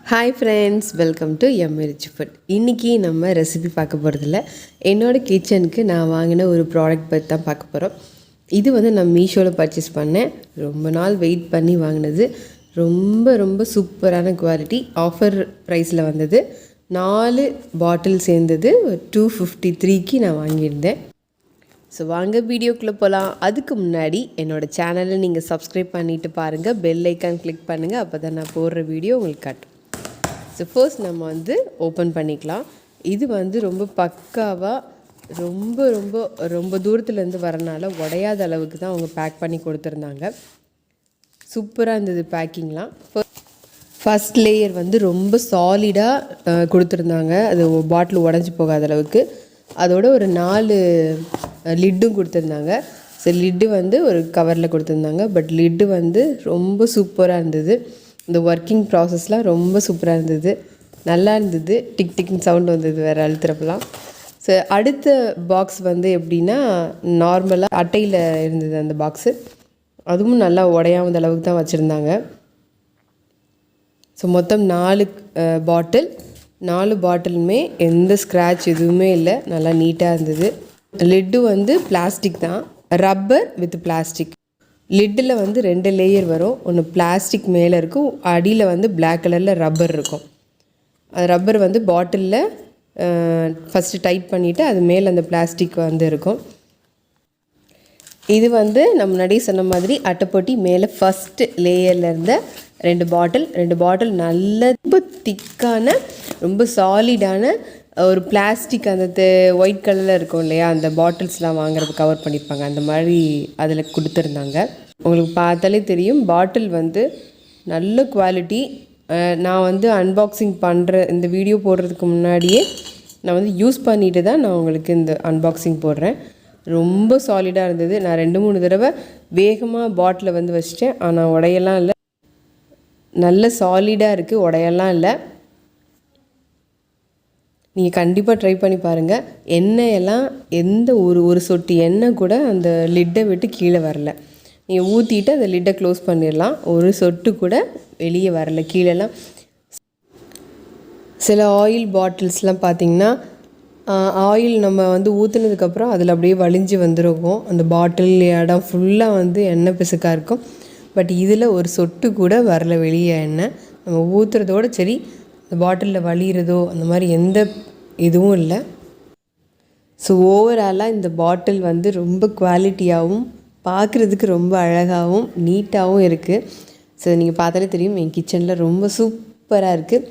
Hi friends, welcome to எம்ரிச் food. இன்றைக்கி நம்ம ரெசிபி பார்க்க போகிறதில்ல. என்னோடய கிச்சனுக்கு நான் வாங்கின ஒரு ப்ராடக்ட் பற்றி தான் பார்க்க போகிறோம். இது வந்து நான் மீஷோவில் பர்ச்சேஸ் பண்ணேன். ரொம்ப நாள் வெயிட் பண்ணி வாங்கினது. ரொம்ப சூப்பரான குவாலிட்டி. ஆஃபர் ப்ரைஸில் வந்தது. 4 பாட்டில் சேர்ந்தது 253க்கு நான் வாங்கியிருந்தேன். ஸோ வாங்க வீடியோக்குள்ளே போகலாம். அதுக்கு முன்னாடி என்னோடய சேனலை நீங்கள் சப்ஸ்கிரைப் பண்ணிவிட்டு பாருங்கள். பெல் ஐக்கான் கிளிக் பண்ணுங்கள். அப்போ தான் நான் போடுற வீடியோ உங்களுக்கு காட்டும். ஸோ ஃபர்ஸ்ட் நம்ம வந்து ஓப்பன் பண்ணிக்கலாம். இது வந்து ரொம்ப பக்காவாக ரொம்ப தூரத்துலேருந்து வரனால உடையாத அளவுக்கு தான் அவங்க பேக் பண்ணி கொடுத்துருந்தாங்க. சூப்பராக இருந்தது பேக்கிங்லாம். ஃபர்ஸ்ட் லேயர் வந்து ரொம்ப சாலிடாக கொடுத்துருந்தாங்க. அது பாட்டில் உடஞ்சி போகாத அளவுக்கு. அதோட ஒரு 4 லிட்டும் கொடுத்துருந்தாங்க. ஸோ லிட்டு வந்து ஒரு கவரில் கொடுத்துருந்தாங்க. பட் லிட்டு வந்து ரொம்ப சூப்பராக இருந்தது. இந்த ஒர்க்கிங் ப்ராசஸ்லாம் ரொம்ப சூப்பராக இருந்தது. நல்லா இருந்தது. டிக் டிக்னு சவுண்ட் வந்தது வேறு அழுத்துறப்பெல்லாம். ஸோ அடுத்த பாக்ஸ் வந்து எப்படின்னா நார்மலாக அட்டையில் இருந்தது அந்த பாக்ஸு. அதுவும் நல்லா உடையாத அளவுக்கு தான் வச்சுருந்தாங்க. ஸோ மொத்தம் 4 பாட்டில். 4 பாட்டிலுமே எந்த ஸ்க்ராட்ச் எதுவுமே இல்லை. நல்லா நீட்டாக இருந்தது. லிட்டு வந்து பிளாஸ்டிக் தான், ரப்பர் வித் பிளாஸ்டிக். லிட்டில் வந்து 2 லேயர் வரும். ஒன்று பிளாஸ்டிக் மேலே இருக்கும், அடியில் வந்து பிளாக் கலரில் ரப்பர் இருக்கும். அது ரப்பர் வந்து பாட்டிலில் ஃபஸ்ட்டு டைட் பண்ணிவிட்டு அது மேலே அந்த பிளாஸ்டிக் வந்து இருக்கும். இது வந்து நம்ம முன்னாடி சொன்ன மாதிரி அட்டைப்பொட்டி மேலே ஃபஸ்ட்டு லேயரில் இருந்த 2 பாட்டில் நல்ல ரொம்ப திக்கான ரொம்ப சாலிடான ஒரு பிளாஸ்டிக் அந்த ஒயிட் கலரில் இருக்கும் இல்லையா, அந்த பாட்டில்ஸ்லாம் வாங்குறது கவர் பண்ணியிருப்பாங்க, அந்த மாதிரி அதில் கொடுத்துருந்தாங்க. உங்களுக்கு பார்த்தாலே தெரியும் பாட்டில் வந்து நல்ல குவாலிட்டி. நான் வந்து அன்பாக்சிங் பண்ணுற இந்த வீடியோ போடுறதுக்கு முன்னாடியே நான் வந்து யூஸ் பண்ணிட்டு தான் நான் உங்களுக்கு இந்த அன்பாக்சிங் போடுறேன். ரொம்ப சாலிடாக இருந்தது. நான் 2-3 தடவை வேகமாக பாட்டிலை வந்து வச்சிட்டேன். ஆனால் உடையெல்லாம் இல்லை. நல்ல சாலிடாக இருக்குது, உடையெல்லாம் இல்லை. நீங்கள் கண்டிப்பாக ட்ரை பண்ணி பாருங்கள். எண்ணெயெல்லாம் எந்த ஒரு சொட்டு எண்ணெய் கூட அந்த லிட்டை விட்டு கீழே வரல. நீங்கள் ஊற்றிட்டு அந்த லிட்டை க்ளோஸ் பண்ணிடலாம். ஒரு சொட்டு கூட வெளியே வரல கீழெல்லாம். சில ஆயில் பாட்டில்ஸ்லாம் பார்த்திங்கன்னா ஆயில் நம்ம வந்து ஊற்றுனதுக்கப்புறம் அதில் அப்படியே வலிஞ்சு வந்துருக்கும். அந்த பாட்டில் இடம் ஃபுல்லாக வந்து எண்ணெய் பிசுக்காக இருக்கும். பட் இதில் ஒரு சொட்டு கூட வரல வெளியே எண்ணெய். நம்ம ஊற்றுறதோடு சரி, அந்த பாட்டிலில் வலிகிறதோ அந்த மாதிரி எந்த இதுவும் இல்லை. ஸோ ஓவராலாக இந்த பாட்டில் வந்து ரொம்ப குவாலிட்டியாகவும் பார்க்குறதுக்கு ரொம்ப அழகாகவும் நீட்டாகவும் இருக்குது. ஸோ நீங்கள் பார்த்தாலே தெரியும் என் கிச்சனில் ரொம்ப சூப்பராக இருக்குது.